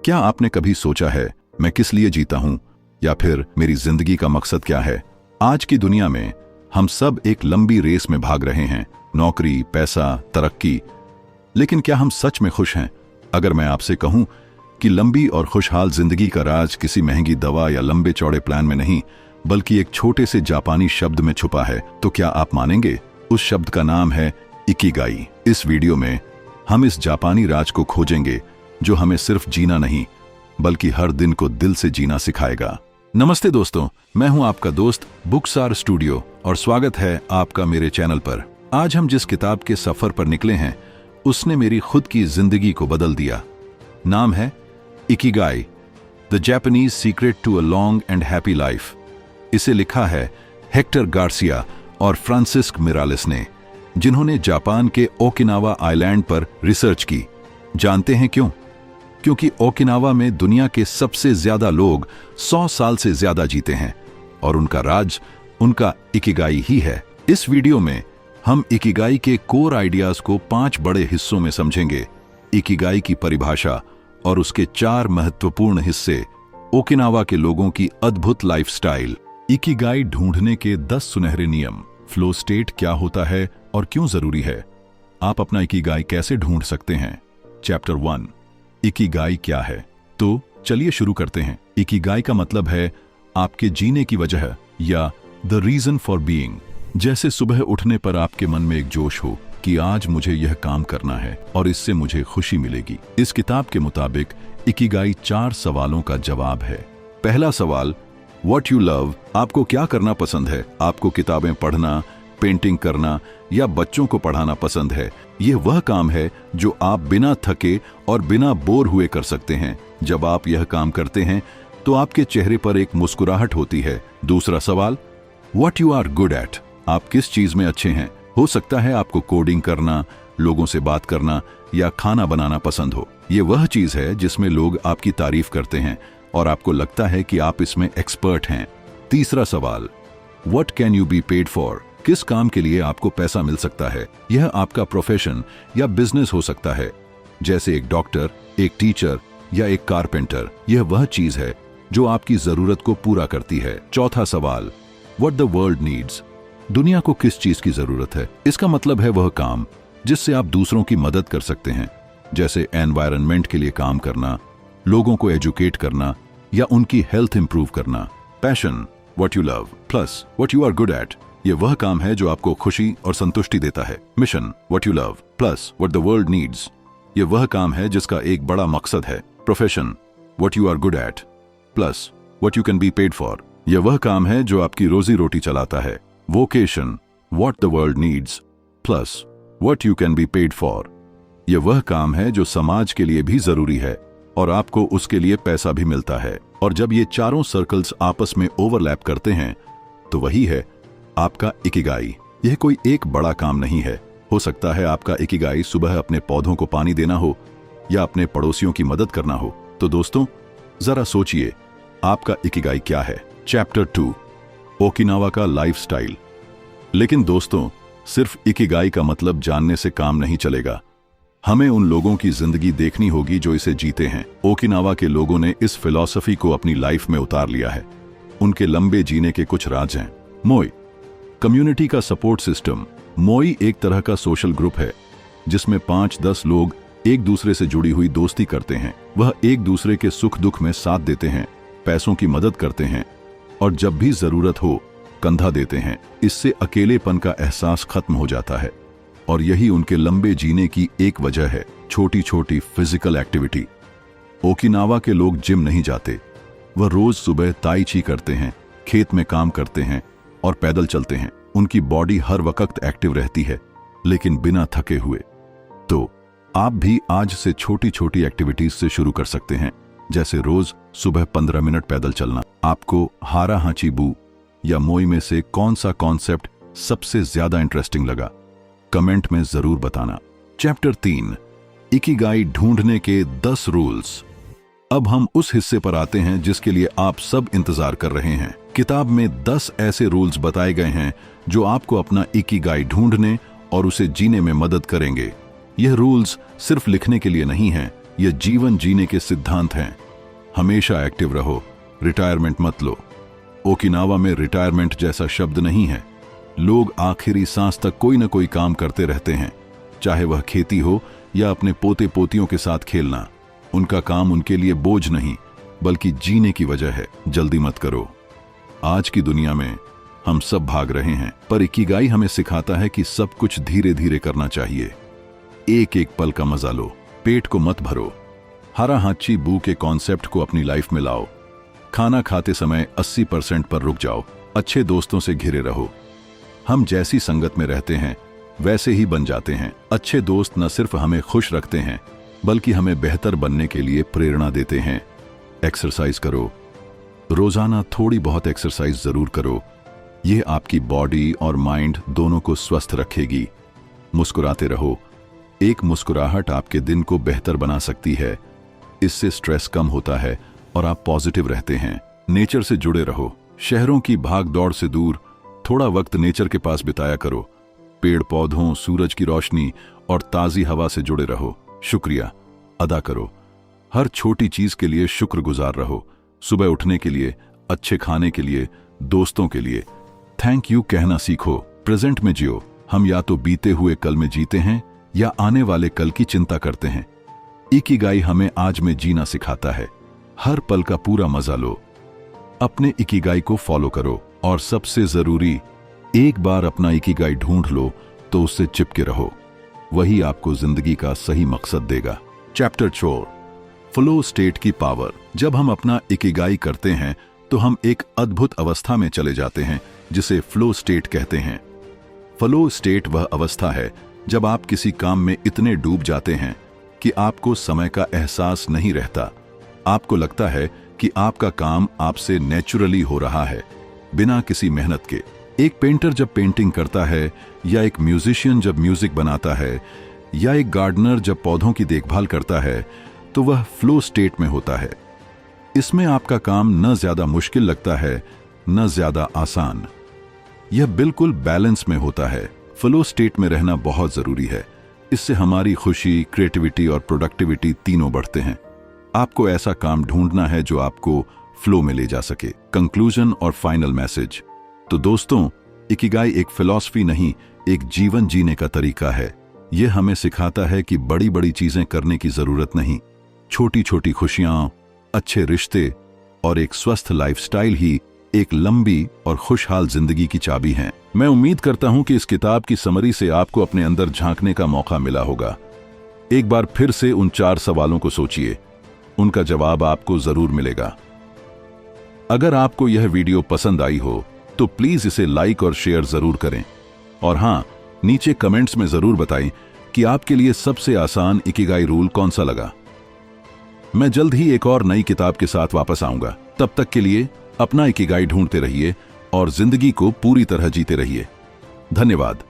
क्या आपने कभी सोचा है मैं किस लिए जीता हूं, या फिर मेरी जिंदगी का मकसद क्या है? आज की दुनिया में हम सब एक लंबी रेस में भाग रहे हैं, नौकरी, पैसा, तरक्की। लेकिन क्या हम सच में खुश हैं? अगर मैं आपसे कहूं कि लंबी और खुशहाल जिंदगी का राज किसी महंगी दवा या लंबे चौड़े प्लान में नहीं, बल्कि एक छोटे से जापानी शब्द में छुपा है, तो क्या आप मानेंगे? उस शब्द का नाम है इकिगाई। इस वीडियो में हम इस जापानी राज को खोजेंगे जो हमें सिर्फ जीना नहीं, बल्कि हर दिन को दिल से जीना सिखाएगा। नमस्ते दोस्तों, मैं हूं आपका दोस्त बुकसार स्टूडियो और स्वागत है आपका मेरे चैनल पर। आज हम जिस किताब के सफर पर निकले हैं उसने मेरी खुद की जिंदगी को बदल दिया। नाम है ikigai, the Japanese secret to a long and happy life. इसे लिखा है हेक्टर गार्सिया और फ्रांसिस्क मिरालेस ने, जिन्होंने जापान के ओकिनावा आइलैंड पर रिसर्च की। जानते हैं क्यों? क्योंकि ओकिनावा में दुनिया के सबसे ज्यादा लोग 100 साल से ज्यादा जीते हैं और उनका राज उनका इकिगाई ही है। इस वीडियो में हम इकिगाई के कोर आइडियाज को 5 बड़े हिस्सों में समझेंगे। इकिगाई की परिभाषा और उसके 4 महत्वपूर्ण हिस्से, ओकिनावा के लोगों की अद्भुत लाइफस्टाइल, इकिगाई ढूंढने के 10 सुनहरे नियम, फ्लो स्टेट क्या होता है और क्यों जरूरी है, आप अपना इकिगाई कैसे ढूंढ सकते हैं। चैप्टर 1, इकिगाई क्या है? तो चलिए शुरू करते हैं। इकिगाई का मतलब है आपके जीने की वजह या द रीजन फॉर बीइंग। जैसे सुबह उठने पर आपके मन में एक जोश हो कि आज मुझे यह काम करना है और इससे मुझे खुशी मिलेगी। इस किताब के मुताबिक इकिगाई 4 सवालों का जवाब है। पहला सवाल, व्हाट यू लव। आपको क्या करना पसंद है? आपको किताबें पढ़ना, पेंटिंग करना या बच्चों को पढ़ाना पसंद है? यह वह काम है जो आप बिना थके और बिना बोर हुए कर सकते हैं। जब आप यह काम करते हैं तो आपके चेहरे पर एक मुस्कुराहट होती है। दूसरा सवाल, what you are good at. आप किस चीज में अच्छे हैं? हो सकता है आपको कोडिंग करना, लोगों से बात करना या खाना बनाना पसंद हो। यह वह चीज है जिसमें लोग आपकी तारीफ करते हैं और आपको लगता है कि आप इसमें एक्सपर्ट हैं। तीसरा सवाल, what can you B paid for. किस काम के लिए आपको पैसा मिल सकता है? यह आपका प्रोफेशन या बिजनेस हो सकता है, जैसे एक डॉक्टर, एक टीचर या एक कारपेंटर। यह वह चीज है जो आपकी जरूरत को पूरा करती है। चौथा सवाल, व्हाट द वर्ल्ड नीड्स। दुनिया को किस चीज की जरूरत है? इसका मतलब है वह काम जिससे आप दूसरों की मदद कर सकते हैं, जैसे एनवायरनमेंट के लिए काम करना, लोगों को एजुकेट करना या उनकी हेल्थ इंप्रूव करना। Passion, what you love plus what you are good at. यह वह काम है जो आपको खुशी और संतुष्टि देता है। Mission, what you love plus what the world needs. यह वह काम है जिसका एक बड़ा मकसद है। Profession, what you are good at plus what you can be paid for. यह वह काम है जो आपकी रोजी रोटी चलाता है। Vocation, what the world needs plus what you can be paid for. यह वह काम है जो समाज के लिए भी जरूरी है और आपको उसके लिए पैसा भी मिलता है। और जब ये चारों सर्कल्स आपस में ओवरलैप करते हैं तो वही है आपका इकिगाई। यह कोई एक बड़ा काम नहीं है। हो सकता है आपका इकिगाई सुबह अपने पौधों को पानी देना हो या अपने पड़ोसियों की मदद करना हो। तो दोस्तों, जरा सोचिए आपका इकिगाई क्या है। चैप्टर 2, ओकिनावा का लाइफस्टाइल। लेकिन दोस्तों, सिर्फ इकिगाई का मतलब जानने से काम नहीं चलेगा। हमें उन लोगों की जिंदगी देखनी होगी जो इसे जीते हैं। ओकिनावा के लोगों ने इस फिलॉसफी को अपनी लाइफ में उतार लिया है। उनके लंबे जीने के कुछ राज हैं। मोई, कम्युनिटी का सपोर्ट सिस्टम। मोई एक तरह का सोशल ग्रुप है जिसमें 5-10 लोग एक दूसरे से जुड़ी हुई दोस्ती करते हैं। वह एक दूसरे के सुख दुख में साथ देते हैं, पैसों की मदद करते हैं और जब भी जरूरत हो कंधा देते हैं। इससे अकेलेपन का एहसास खत्म हो जाता है और यही उनके लंबे जीने की एक वजह है। छोटी छोटी फिजिकल एक्टिविटी। ओकिनावा के लोग जिम नहीं जाते। वह रोज सुबह ताई ची करते हैं, खेत में काम करते हैं और पैदल चलते हैं। उनकी बॉडी हर वक्त एक्टिव रहती है, लेकिन बिना थके हुए। तो आप भी आज से छोटी छोटी एक्टिविटीज से शुरू कर सकते हैं, जैसे रोज सुबह 15 मिनट पैदल चलना। आपको हारा हाची बू या मोई में से कौन सा कॉन्सेप्ट सबसे ज्यादा इंटरेस्टिंग लगा? कमेंट में जरूर बताना। चैप्टर 3, इकिगाई ढूंढने के 10 रूल्स। अब हम उस हिस्से पर आते हैं जिसके लिए आप सब इंतजार कर रहे हैं। किताब में 10 ऐसे रूल्स बताए गए हैं जो आपको अपना इकिगाई ढूंढने और उसे जीने में मदद करेंगे। यह रूल्स सिर्फ लिखने के लिए नहीं हैं, ये जीवन जीने के सिद्धांत हैं। हमेशा एक्टिव रहो, रिटायरमेंट मत लो। ओकिनावा में रिटायरमेंट जैसा शब्द नहीं है। लोग आखिरी सांस तक कोई न कोई काम करते रहते हैं, चाहे वह खेती हो या अपने पोते पोतियों के साथ खेलना। उनका काम उनके लिए बोझ नहीं, बल्कि जीने की वजह है। जल्दी मत करो। आज की दुनिया में हम सब भाग रहे हैं, पर इकिगाई हमें सिखाता है कि सब कुछ धीरे धीरे करना चाहिए। एक एक पल का मजा लो, पेट को मत भरो। हरा हाची बू के कॉन्सेप्ट को अपनी लाइफ में लाओ। खाना खाते समय 80% पर रुक जाओ। अच्छे दोस्तों से घिरे रहो। हम जैसी संगत में रहते हैं वैसे ही बन जाते हैं। अच्छे दोस्त न सिर्फ हमें खुश रखते हैं, बल्कि हमें बेहतर बनने के लिए प्रेरणा देते हैं। एक्सरसाइज करो, रोजाना थोड़ी बहुत एक्सरसाइज जरूर करो। यह आपकी बॉडी और माइंड दोनों को स्वस्थ रखेगी। मुस्कुराते रहो। एक मुस्कुराहट आपके दिन को बेहतर बना सकती है। इससे स्ट्रेस कम होता है और आप पॉजिटिव रहते हैं। नेचर से जुड़े रहो। शहरों की भाग दौड़ से दूर थोड़ा वक्त नेचर के पास बिताया करो। पेड़ पौधों, सूरज की रोशनी और ताजी हवा से जुड़े रहो। शुक्रिया अदा करो। हर छोटी चीज के लिए शुक्रगुजार रहो। सुबह उठने के लिए, अच्छे खाने के लिए, दोस्तों के लिए थैंक यू कहना सीखो। प्रेजेंट में जियो। हम या तो बीते हुए कल में जीते हैं या आने वाले कल की चिंता करते हैं। इकिगाई हमें आज में जीना सिखाता है। हर पल का पूरा मजा लो। अपने इकिगाई को फॉलो करो और सबसे जरूरी, एक बार अपना इकिगाई ढूंढ लो तो उससे चिपके रहो। वही आपको जिंदगी का सही मकसद देगा। चैप्टर 4, फ्लो स्टेट की पावर। जब हम अपना इकिगाई करते हैं तो हम एक अद्भुत अवस्था में चले जाते हैं जिसे फ्लो स्टेट कहते हैं। फ्लो स्टेट वह अवस्था है जब आप किसी काम में इतने डूब जाते हैं कि आपको समय का एहसास नहीं रहता। आपको लगता है कि आपका काम आपसे नेचुरली हो रहा है, बिना किसी मेहनत के। एक पेंटर जब पेंटिंग करता है, या एक म्यूजिशियन जब म्यूजिक बनाता है, या एक गार्डनर जब पौधों की देखभाल करता है, तो वह फ्लो स्टेट में होता है। इसमें आपका काम न ज्यादा मुश्किल लगता है, न ज्यादा आसान। यह बिल्कुल बैलेंस में होता है। फ्लो स्टेट में रहना बहुत जरूरी है। इससे हमारी खुशी, क्रिएटिविटी और प्रोडक्टिविटी तीनों बढ़ते हैं। आपको ऐसा काम ढूंढना है जो आपको फ्लो में ले जा सके। कंक्लूजन और फाइनल मैसेज। तो दोस्तों, इकिगाई एक फिलॉसफी नहीं, एक जीवन जीने का तरीका है। यह हमें सिखाता है कि बड़ी बड़ी चीजें करने की जरूरत नहीं। छोटी छोटी खुशियां, अच्छे रिश्ते और एक स्वस्थ लाइफस्टाइल ही एक लंबी और खुशहाल जिंदगी की चाबी हैं। मैं उम्मीद करता हूं कि इस किताब की समरी से आपको अपने अंदर झांकने का मौका मिला होगा। एक बार फिर से उन 4 सवालों को सोचिए। उनका जवाब आपको जरूर मिलेगा। अगर आपको यह वीडियो पसंद आई हो तो प्लीज इसे लाइक और शेयर जरूर करें। और हां, नीचे कमेंट्स में जरूर बताएं कि आपके लिए सबसे आसान इकिगाई रूल कौन सा लगा। मैं जल्द ही एक और नई किताब के साथ वापस आऊंगा। तब तक के लिए अपना इकिगाई ढूंढते रहिए और जिंदगी को पूरी तरह जीते रहिए। धन्यवाद।